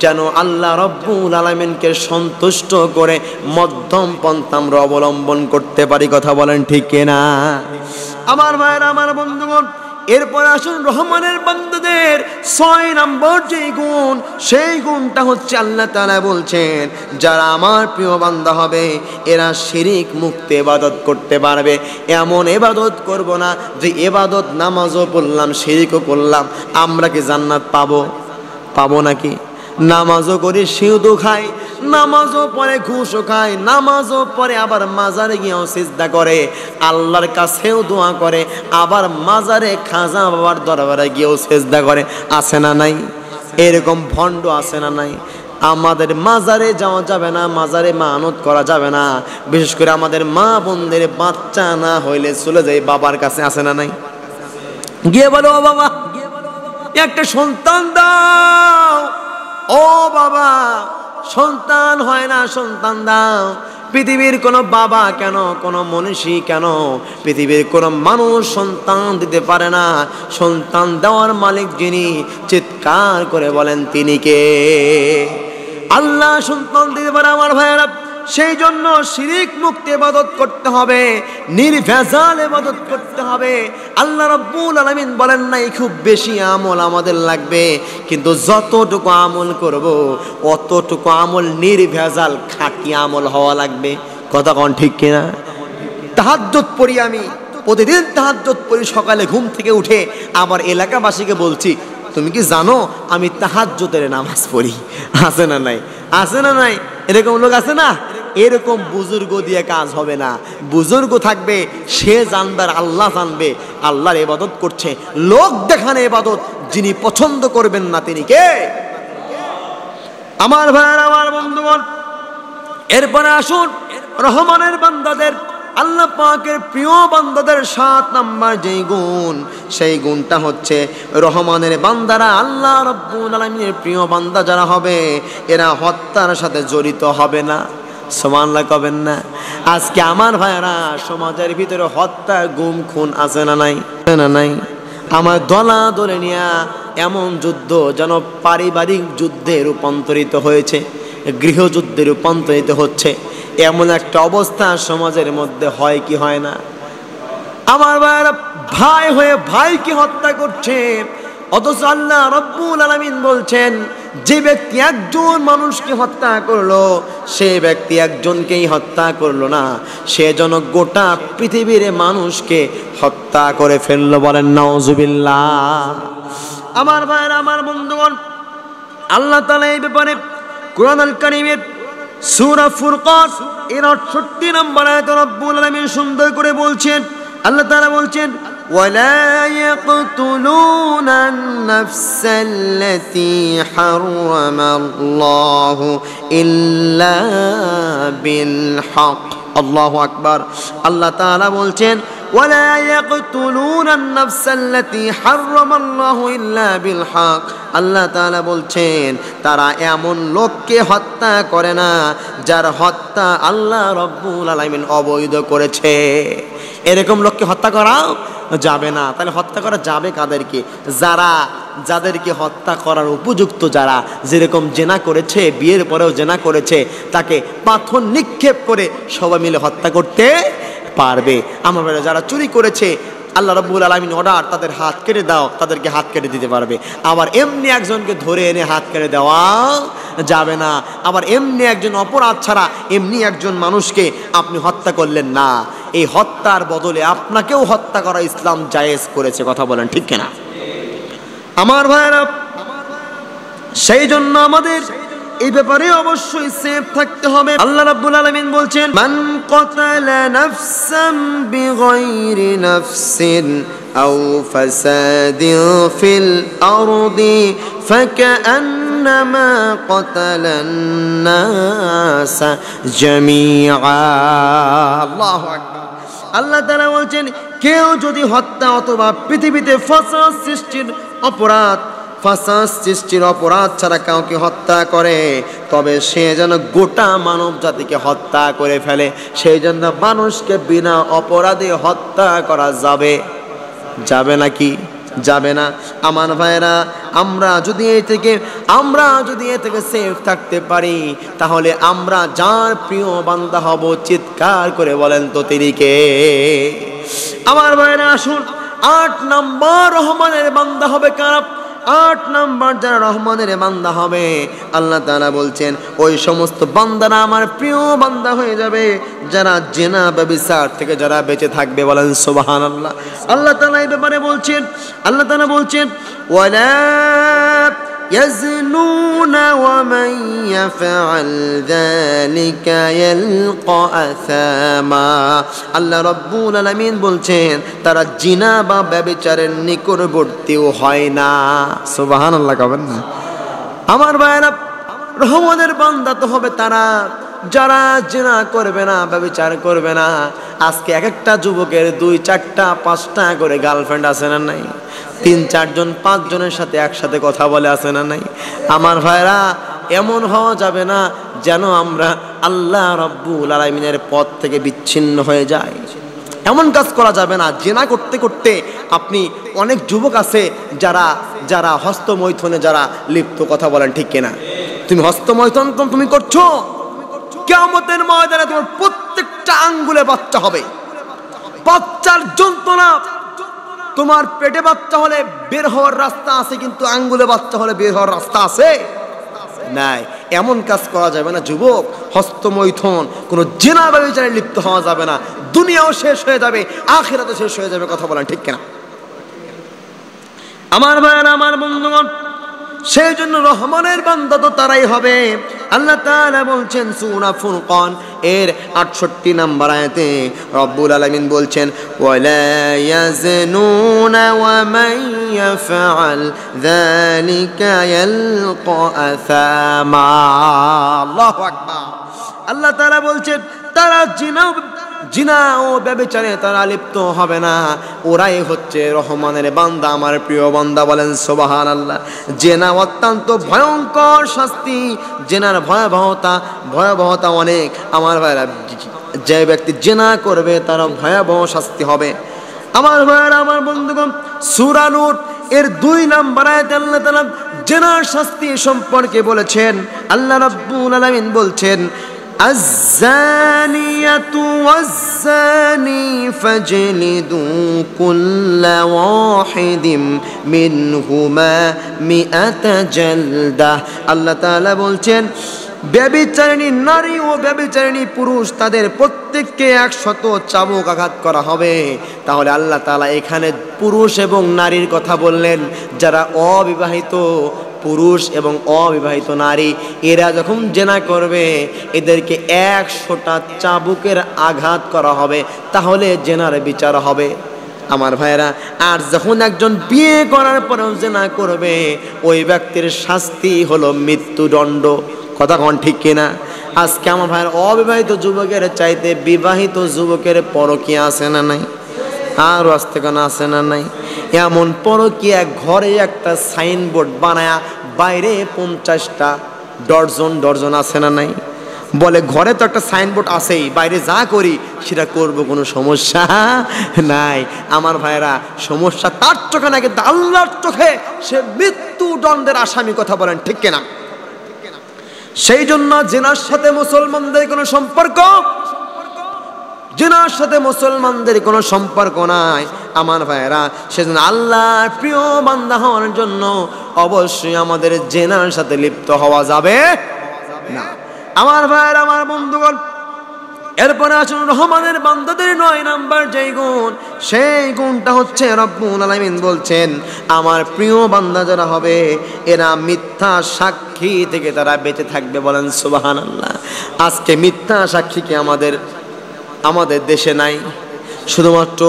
যেন আল্লাহ রব্বুল আলামিনকে সন্তুষ্ট করে মধ্যম পন্থা আমরা অবলম্বন করতে পারি। কথা বলেন ঠিক কিনা? আমার ভাইয়েরা, আমার বন্ধুগণ, এরপর আসুন রহমানের বান্দাদের 6 নম্বর যে গুণ, সেই গুণটা হচ্ছে আল্লাহ তাআলা বলছেন যারা আমার প্রিয় বান্দা হবে এরা শিরিক মুক্ত ইবাদত করতে পারবে। এমন ইবাদত করব না যে ইবাদত নামাজও পড়লাম শিরিকও করলাম, আমরা কি জান্নাত পাবো? পাবো নাকি? নামাজও করি সিঁদু খাই, নামাজও পরে ঘুষও খায়, নামাজও পরে আবার মাজারে গিয়েও সিজদা করে, আল্লাহর কাছেও দোয়া করে, আবার মাজারে খাজা বাবার দরবারে গিয়েও সিজদা করে। আছে না নাই? এরকম ভণ্ড আছে না নাই? আমাদের মাজারে যাওয়া যাবে না, মাজারে মানত করা যাবে না। বিশেষ করে আমাদের মা বোনদের বাচ্চা না হইলে চলে যায় বাবার কাছে। আছে না নাই? গিয়ে বলো, ও বাবা একটা সন্তান দাও, ও বাবা সন্তান হয় না, সন্তান দাও। পৃথিবীর কোনো বাবা কেন, কোনো মনীষী কেন, পৃথিবীর কোনো মানুষ সন্তান দিতে পারে না। সন্তান দেওয়ার মালিক যিনি, চিৎকার করে বলেন তিনি কে? আল্লাহ সন্তান দিতে পারে। আমার ভাইয়েরা, সেই জন্য শিরিক মুক্ত ইবাদত করতে হবে, নির্ভেজাল ইবাদত করতে হবে। আল্লাহ রাব্বুল আলামিন বলেন নাই খুব বেশি আমল আমাদের লাগবে, কিন্তু যতটুকু আমল করব অতটুকু আমল নির্ভেজাল খাঁটি আমল হওয়া লাগবে। কথা কোন ঠিক কিনা? তাহাজ্জুদ পড়ি আমি, প্রতিদিন তাহাজ্জুদ পড়ি সকালে ঘুম থেকে উঠে। আবার এলাকাবাসীকে বলছি, তুমি কি জানো আমি তাহাজ্জুদের নামাজ পড়ি? আছে না নাই? আছে না নাই? এরকম লোক আছে না? এরকম বুজুর্গ দিয়ে কাজ হবে না। বুজুর্গ থাকবে, সে জানবার আল্লাহ জানবে, আল্লাহর ইবাদত করছে। লোক দেখানো ইবাদত যিনি পছন্দ করবেন না তিনি কে? আমার ভাইয়ের, আমার বন্ধুগণ, এরপরে আসুন রহমানের বান্দাদের, আল্লাহ পাকের প্রিয় বান্দাদের 7 নম্বর যেই গুণ, সেই গুণটা হচ্ছে রহমানের বান্দারা, আল্লাহ রাব্বুল আলামিনের প্রিয় বান্দা যারা হবে এরা হত্যার সাথে জড়িত হবে না। সুবহানাল্লাহ কবেন না? আজকে আমার ভাইরা সমাজের ভিতরে হত্যা, গুম, খুন আছে না নাই? না নাই? আমার দলা দলে নিয়া এমন যুদ্ধ যেন পারিবারিক যুদ্ধে রূপান্তরিত হয়েছে, গৃহযুদ্ধে রূপান্তরিত হচ্ছে। এমন একটা অবস্থা সমাজের মধ্যে হয় কি হয় না? আমার ভাইরা ভাই হয়ে ভাইকে হত্যা করছে, অথচ আল্লাহ রাব্বুল আলামিন বলছেন যে ব্যক্তি একজন মানুষকে হত্যা করলো, সে ব্যক্তি একজনকেই হত্যা করলো না, সে যেন গোটা পৃথিবীর মানুষকে হত্যা করে ফেললো। বলেন নাউজুবিল্লাহ। আমার ভাইরা, আমার বন্ধুগণ, আল্লাহ তাআলা এই ব্যাপারে কুরআনুল কারীমের সূরা ফুরকান এর 68 নম্বর আয়াতে রব্বুল আলামিন সুন্দর করে বলছেন, আল্লাহ তাআলা বলছেন, ولا يقتلون النفس التي حرم الله إلا بالحق। আল্লাহু আকবার। আল্লাহ তাআলা বলছেন ولا يقتلون النفس التي حرم الله إلا بالحق। আল্লাহ তাআলা বলছেন তারা এমন লোককে হত্যা করে না যার হত্যা আল্লাহ রাব্বুল আলামিন অবৈধ করেছে। এরকম লোককে হত্যা করা যাবে না। তাহলে হত্যা করা যাবে কাদেরকে? যাদেরকে হত্যা করার উপযুক্ত, যারা যেরকম জেনা করেছে, বিয়ের পরেও জেনা করেছে, তাকে পাথর নিক্ষেপ করে সবাই মিলে হত্যা করতে পারবে। আমার যারা চুরি করেছে, আল্লাহ রাব্বুল আলামিন অর্ডার তাদের হাত কেটে দাও, তাদেরকে হাত কেটে দিতে পারবে। আবার এমনি একজনকে ধরে এনে হাত কেটে দেওয়া যাবে না। আবার এমনি একজন অপরাধ ছাড়া এমনি একজন মানুষকে আপনি হত্যা করলেন না, এই হত্যার বদলে আপনাকেও হত্যা করা ইসলাম জায়েজ করেছে। কথা বলেন ঠিক কিনা? আমার ভাইরা, সেই জন্য আমাদের এই ব্যাপারে অবশ্যই সেফ থাকতে হবে। আল্লাহ রাব্বুল আলামিন বলছেন, মান কাতালা নাফসাম বিগাইরি নাফসিন আও ফাসাদিন ফিল আরদি ফাকান্নামা কাতালান নাস জামিআ। আল্লাহু আকবার। আল্লাহ তাআলা বলছেন, কেউ যদি হত্যা অথবা পৃথিবীতে ফাসাদ সৃষ্টির অপরাধ ছাড়া কাউকে হত্যা করে, তবে সে যেন গোটা মানব জাতিকে হত্যা করে ফেলে। সেই জন্য মানুষকে বিনা অপরাধে হত্যা করা যাবে নাকি? যাবে না। আমার ভাইরা, আমরা যদি এ থেকে সেফ থাকতে পারি, তাহলে আমরা যার প্রিয় বান্দা হব, চিৎকার করে বলেন তো তিনি কে? আমার ভাইরা আসুন, 8 নম্বর রহমানের বান্দা হবে কারা? 8 নম্বর যারা রহমানের বান্দা হবে, আল্লাহ তাআলা বলছেন ওই সমস্ত বান্দারা আমার প্রিয় বান্দা হয়ে যাবে যারা জিনা ব্যভিচার থেকে যারা বেঁচে থাকবে। বলেন সুবহানাল্লাহ। আল্লাহ তাআলা এই ব্যাপারে বলছেন, ওয়ালা ইয়াজনুনা ওয়া মান ইয়াফআল যালিকা ইয়ালকা আসামা। আল্লাহ রাব্বুল আলামিন বলছেন তারা জিনা বা ব্যভিচারের নিকটবর্তীও হয় না। সুবহানাল্লাহ কবেন না? আমার ভাইরা, রহমানের বান্দা তো হবে তারা যারা জিনা করবে না, ব্যভিচার করবে না। আজকে এক একটা যুবকের 2, 4, 5টা করে গার্লফ্রেন্ড আছে না নাই? 3, 4 জন 5 জনের সাথে একসাথে কথা বলে আছে না নাই? আমার ভাইরা, এমন হওয়া যাবে না যেন আমরা আল্লাহ রাব্বুল আলামিনের পথ থেকে বিচ্ছিন্ন হয়ে যাই। এমন কাজ করা যাবে না। জিনা করতে করতে আপনি অনেক যুবক আছে যারা হস্তমৈথুনে যারা লিপ্ত। কথা বলেন ঠিক কিনা? তুমি হস্তমৈথুন তুমি করছো, কিয়ামতের ময়দানে তোমার প্রত্যেকটা আঙ্গুলে বাচ্চা হবে। বাচ্চার যন্ত্রণা, তোমার পেটে বাচ্চা হলে বের হওয়ার রাস্তা আছে, কিন্তু আঙ্গুলে বাচ্চা হলে বের হওয়ার রাস্তা আছে নাই। এমন কাজ করা যাবে না যুবক। হস্তমৈথুন, কোনো জিনা ব্যভিচারে লিপ্ত হওয়া যাবে না। দুনিয়াও শেষ হয়ে যাবে, আখিরাতও শেষ হয়ে যাবে। কথা বলেন ঠিক কিনা? আমার ভাইয়েরা, আমার বন্ধুগণ, সেই জন্য রহমানের বান্দা তো তারাই হবে। আল্লাহ তাআলা বলছেন সূরা ফুরকান এর 68 নম্বর আয়াতে রব্বুল আলামিন বলছেন, ওয়ালা ইয়াজনুনা ওয়া মান ইয়াফআল যালিকা ইয়ালকা আসামা। আল্লাহু আকবার। আল্লাহ তাআলা বলছেন তারা জিনা ও ব্যভিচারে তারা লিপ্ত হবে না। ওরাই হচ্ছে রহমানের বান্দা, আমার প্রিয় বান্দা। বলেন সুবহানাল্লাহ। জিনা অত্যন্ত ভয়ঙ্কর শাস্তি। জিনার ভয়াবহতা অনেক। আমার ভাইরা, যে ব্যক্তি জিনা করবে তার ভয়াবহ শাস্তি হবে। আমার ভাইরা, আমার বন্ধুগণ, সূরা নূর এর 2 নম্বর আয়াতে আল্লাহ তাআলা জিনার শাস্তি সম্পর্কে বলেছেন। আল্লাহ রাব্বুল আলামিন বলছেন, আয-যানিয়াতু ওয়াজ-যানি ফাজলিদু কুল্লা ওয়াহিদিম মিনহুমা মিআতা জালদাহ। আল্লাহ তাআলা বলছেন ব্যভিচারিণী নারী ও ব্যভিচারিণী পুরুষ তাদের প্রত্যেককে 100 চাবুক আঘাত করা হবে। তাহলে আল্লাহ তাআলা এখানে পুরুষ এবং নারীর কথা বললেন। যারা অবিবাহিত পুরুষ এবং অবিবাহিত নারী, এরা যখন জিনা করবে এদেরকে 100টা চাবুকের আঘাত করা হবে, তাহলে জিনার বিচার হবে। আমার ভাইরা, আর যখন একজন বিয়ে করার পরেও জিনা করবে, ওই ব্যক্তির শাস্তি হলো মৃত্যুদণ্ড। কথা কোন ঠিক কিনা? আজকে আমার ভাইয়ের অবিবাহিত যুবকের চাইতে বিবাহিত যুবকের পরকীয়া আছে না নাই? আর আস্তে কেন আছে না নাই? এমন পরকীয়া, ঘরে একটা সাইনবোর্ড বানায়া বাইরে 50টা ডর্জন আছে না নাই? বলে ঘরে তো একটা সাইনবোর্ড আছেই, বাইরে যা করি সেটা করব, কোনো সমস্যা নাই। আমার ভাইরা, সমস্যা তার চোখে না, কিন্তু আল্লাহর চোখে সে মৃত্যুদণ্ডের আসামি। কথা বলেন ঠিক কিনা? সেই জন্য জিনার সাথে মুসলমানদের কোনো সম্পর্ক, জিনার সাথে মুসলমানদের কোনো সম্পর্ক নাই। আমার ভাইরা, সেজন্য আল্লাহর প্রিয় বান্দা হওয়ার জন্য অবশ্যই আমাদের জিনার সাথে লিপ্ত হওয়া যাবে না। আমার ভাইরা, আমার বন্ধুগণ, এরপরে আসুন রহমানের বান্দাদের 9 নাম্বার যেই গুণ, সেই গুণটা হচ্ছে রব্বুল আলামিন বলছেন আমার প্রিয় বান্দা যারা হবে এরা মিথ্যা সাক্ষী থেকে তারা বেঁচে থাকবে। বলেন সুবহানাল্লাহ। আজকে মিথ্যা সাক্ষী কি আমাদের দেশে নাই? শুধুমাত্র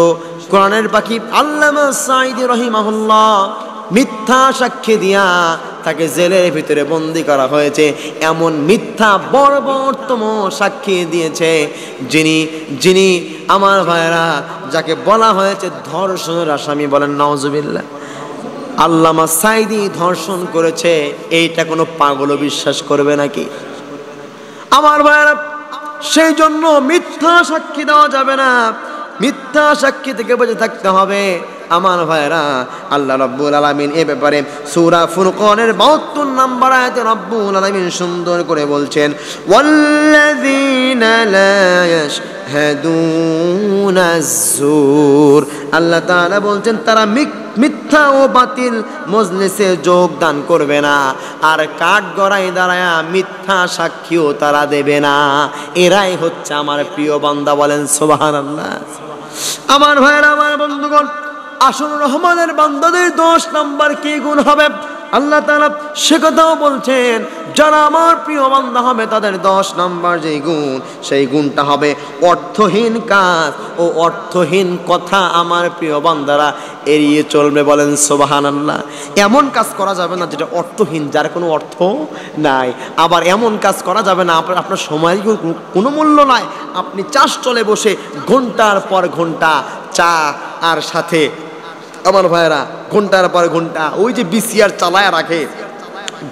কোরআনের পাখি আল্লামা সাঈদী রাহিমাহুল্লাহ মিথ্যা সাক্ষী দিয়া তাকে জেলের ভিতরে বন্দী করা হয়েছে। এমন মিথ্যা বর্বরতম সাক্ষী দিয়েছে যিনি আমার ভাইরা যাকে বলা হয়েছে ধর্ষণের আসামি। বলেন নাউজুবিল্লাহ। আল্লামা সাঈদী ধর্ষণ করেছে, এইটা কোনো পাগলও বিশ্বাস করবে নাকি? আমার ভাইরা, সেই জন্য মিথ্যা সাক্ষী দেওয়া যাবে না, মিথ্যা সাক্ষী থেকে বেঁচে থাকতে হবে। আমার ভাইরা, আল্লাহ রাব্বুল আলামিন এ ব্যাপারে সূরা ফুরকানের 72 নম্বর আয়াতে রাব্বুল আলামিন সুন্দর করে বলছেন ওয়াল্লাযীনা লা ইয়াশহাদুনা আয-যুর। আল্লাহ তাআলা বলছেন তারা মিথ্যা ও বাতিল মজলিসে যোগদান করবে না, আর কাঠগড়ায় দাঁড়ায়া মিথ্যা সাক্ষীও তারা দেবে না। এরাই হচ্ছে আমার প্রিয় বান্দা। বলেন সুবহানাল্লাহ। আমার ভাইরা, আমার বন্ধুগণ, আসল রহমানের বান্দাদের 10 নাম্বার কি গুণ হবে আল্লাহ তাআলা সে কথাও বলছেন। যারা আমার প্রিয় বান্দা হবে তাদের 10 নাম্বার যে গুণ, সেই গুণটা হবে অর্থহীন কাজ ও অর্থহীন কথা আমার প্রিয় বান্দারা এড়িয়ে চলবে। বলেন সুবহানাল্লাহ। এমন কাজ করা যাবে না যেটা অর্থহীন, যার কোনো অর্থ নাই। আবার এমন কাজ করা যাবে না আপনার সময়ের কোনো মূল্য নাই, আপনি চাষ চলে বসে ঘন্টার পর ঘন্টা চা আর সাথে আমার ভাইরা ঘন্টার পর ঘন্টা ওই যে বিসিআর চালায় রাখে,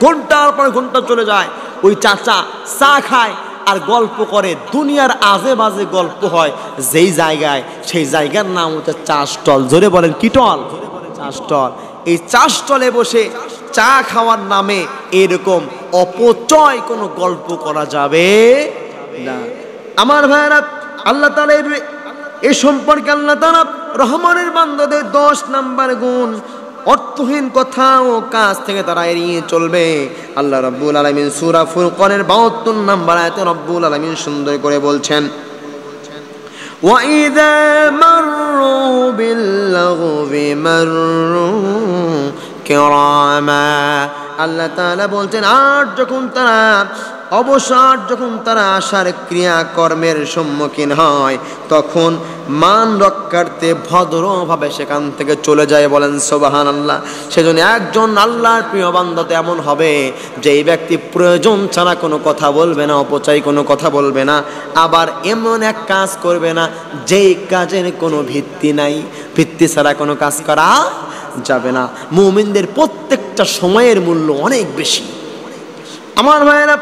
ঘন্টার পর ঘন্টা চলে যায়, ওই চাচা চা খায় আর গল্প করে, দুনিয়ার আজে বাজে গল্প হয় যেই জায়গায়, সেই জায়গার নাম হচ্ছে চা স্টল। জোরে বলেন কি টল? চা স্টল। এই চা স্টলে বসে চা খাওয়ার নামে এরকম অপচয় কোনো গল্প করা যাবে না। আমার ভাইরা, আল্লাহ তাআলা এ সম্পর্কে আল্লাহ তাআলা রহমানের বান্দাদের 10 নাম্বার গুণ, অর্থহীন কথা ও কাজ থেকে তারা এড়িয়ে চলবে। আল্লাহ রাব্বুল আলামিন সূরা ফুরকানের 72 নম্বর আয়াতে রাব্বুল আলামিন সুন্দর করে বলছেন ওয়াইযা মাররু বিল্লাগবি মাররু কিরামা। আল্লাহ তাআলা বলছেন আর যখন তারা অবসর যখন তারা আশার ক্রিয়াকর্মের সম্মুখীন হয় তখন মান রক্ষার্থে ভদ্রভাবে সেখান থেকে চলে যায়। বলেন সুবহানাল্লাহ। সেজন্য একজন আল্লাহর প্রিয় বান্দা এমন হবে যে এই ব্যক্তি প্রয়োজন ছাড়া কোনো কথা বলবে না, অপচয় কোনো কথা বলবে না, আবার এমন এক কাজ করবে না যেই কাজের কোনো ভিত্তি নাই, ভিত্তি ছাড়া কোনো কাজ করা যাবে না। মুমিনদের প্রত্যেকটা সময়ের মূল্য অনেক বেশি। আমার ভাইয়েরা,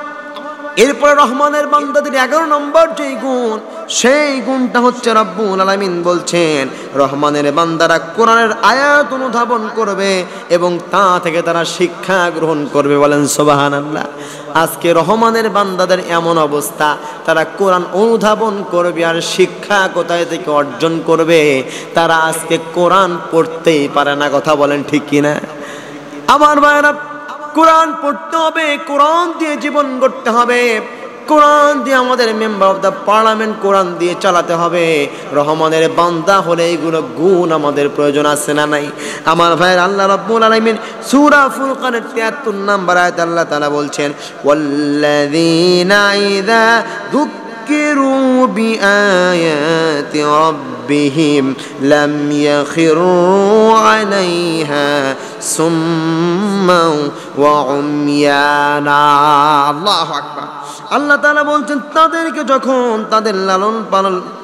এরপরে রহমানের বান্দাদের 11 নম্বর যে গুণ, সেই গুণটা হচ্ছে রাব্বুল আলামিন বলছেন রহমানের বান্দারা কোরআনের আয়াত অনুধাবন করবে এবং তা থেকে তারা শিক্ষা গ্রহণ করবে। বলেন সুবহানাল্লাহ। আজকে রহমানের বান্দাদের এমন অবস্থা, তারা কোরআন অনুধাবন করবে আর শিক্ষা কোথায় থেকে অর্জন করবে? তারা আজকে কোরআন পড়তেই পারে না। কথা বলেন ঠিক কিনা? আমার ভাইরা, কোরআন পড়তে হবে, কোরআন দিয়ে জীবন গড়তে হবে, কোরআন দিয়ে আমাদের মেম্বার অফ দ্য পার্লামেন্ট কোরআন দিয়ে চালাতে হবে। রহমানের বান্দা হলে এইগুলো গুণ আমাদের প্রয়োজন আছে না নাই? আমার ভাইয়ের, আল্লাহ রাব্বুল আলামিন সূরা ফুরকানের 73 নম্বর আয়াতে আল্লাহ তাআলা বলছেন ওয়াল্লাযীনা ইযা যুক্কিরু বিআয়াতি রাব্বিহিম লাম ইয়াখিরু আলাইহা সুম্মান ওয়া উময়ানা। আল্লাহু আকবার। আল্লাহ তাআলা বলছেন তাদেরকে যখন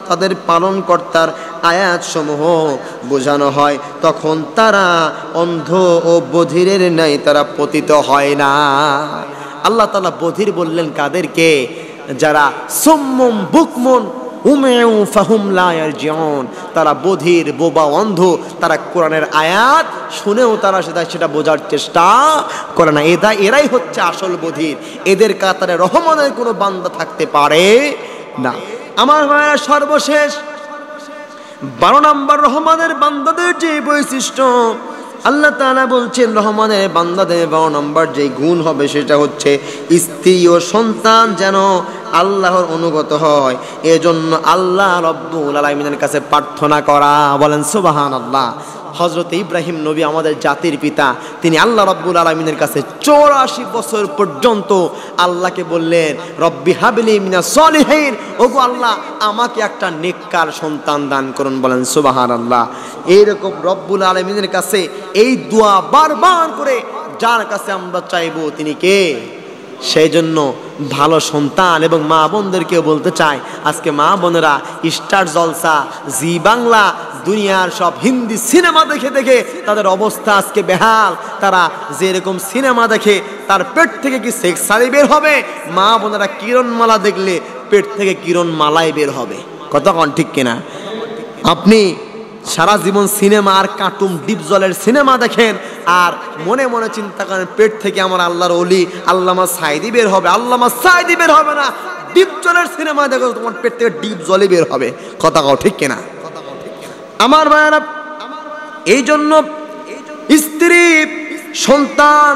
তাদের পালন কর্তার আয়াত সমূহ বোঝানো হয় তখন তারা অন্ধ ও বধিরের ন্যায় তারা পতিত হয় না। আল্লাহ তাআলা বধির বললেন কাদেরকে? যারা সুম্মুম বুকমুন উমিউ ফাহুম লা ইয়ারজিউন, তারা বধির, বোবা, অন্ধ, তারা কোরআনের আয়াত শুনেও তারা সেটা বোঝার চেষ্টা করে না। এরাই হচ্ছে আসল বধির। এদের কাতারে রহমানের কোনো বান্দা থাকতে পারে না। আমার ভাইরা, সর্বশেষ 12 নম্বর রহমানের বান্দাদের যে বৈশিষ্ট্য, আল্লাহ তাআলা বলছেন রহমানের বান্দাদের 12 নম্বর যে গুণ হবে সেটা হচ্ছে স্ত্রী ও সন্তান যেন আল্লাহর অনুগত হয়। এজন্য আল্লাহ রব্বুল আলামিনের কাছে প্রার্থনা করা, বলেন সুবহানাল্লাহ। হযরত ইব্রাহিম নবী আমাদের জাতির পিতা, তিনি আল্লাহ রব্বুল আলামিনের কাছে 84 বছর পর্যন্ত আল্লাহকে বললেন, রব্বি হাবলি মিনাস সলিহিন, ওগো আল্লাহ আমাকে একটা নেককার সন্তান দান করুন, বলেন সুবহানাল্লাহ। এইরকম রব্বুল আলামিনের কাছে এই দোয়া বারবার করে যার কাছে আমরা চাইবো তিনি কে? সেই জন্য ভালো সন্তান এবং মা বোনদেরকেও বলতে চাই, আজকে মা বোনেরা স্টার জলসা, জি বাংলা, দুনিয়ার সব হিন্দি সিনেমা দেখে দেখে তাদের অবস্থা আজকে বেহাল। তারা যেরকম সিনেমা দেখে তার পেট থেকে কি সেক্সারি বের হবে, মা বোনেরা কিরণমালা দেখলে পেট থেকে কিরণমালাই বের হবে। কথা কন ঠিক কিনা? আপনি সারা জীবন সিনেমা আর কার্টুন ডিপ জলের সিনেমা দেখেন আর মনে মনে চিন্তা করেন পেট থেকে আমার আল্লাহর ওলি আল্লামা সাইদি বের হবে। আল্লামা সাইদি বের হবে না, ডিপ জলের সিনেমা দেখো তোমার পেট থেকে ডিপ জলই বের হবে। কথা কও ঠিক কিনা? আমার ভাইরা, এই জন্য স্ত্রী সন্তান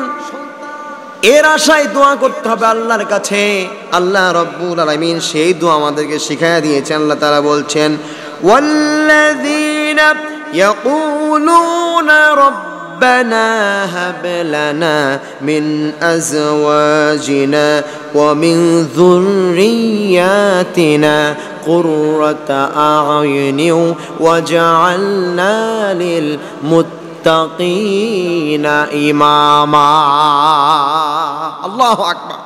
এর আশায় দোয়া করতে হবে আল্লাহর কাছে। আল্লাহ রব্বুল আলামিন সেই দোয়া আমাদেরকে শিখাইয়া দিয়েছেন। আল্লাহ তাআলা বলছেন, ওয়াল্লাযীনা ইয়াকুলুনা রব্বানা হাব লানা মিন আজওয়াজিনা ওয়া মিন যুররিয়াতিনা কুররাতা আ'য়ুনিন ওয়াজআলনা লিল মুত্তাকিনা ইমামা। আল্লাহু আকবার।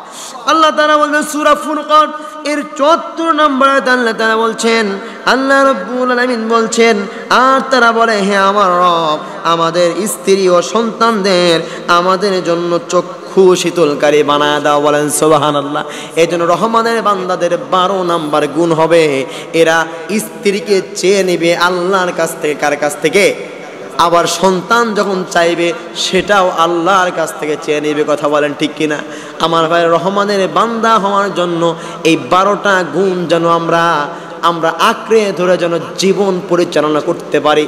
আল্লাহ তাআলা বলেন সূরা ফুরকান এর 74 নম্বর আয়াতে আল্লাহ তাআলা বলছেন, আল্লাহ রাব্বুল আলামিন বলছেন, আর তারা বলে, হে আমার রব, আমাদের স্ত্রী ও সন্তানদের আমাদের জন্য চক্ষু শীতলকারী বানায় দাও, বলেন সুবহানাল্লাহ। এই জন্য রহমানের বান্দাদের 12 নম্বর গুণ হবে, এরা স্ত্রীকে চেয়ে নেবে আল্লাহর কাছ থেকে। কার কাছ থেকে? আবার সন্তান যখন চাইবে সেটাও আল্লাহর কাছ থেকে চেয়ে নেবে। কথা বলেন ঠিক কিনা? আমার ভাই, রহমানের বান্দা হওয়ার জন্য এই 12টা গুণ যেন আমরা আঁকড়ে ধরে যেন জীবন পরিচালনা করতে পারি।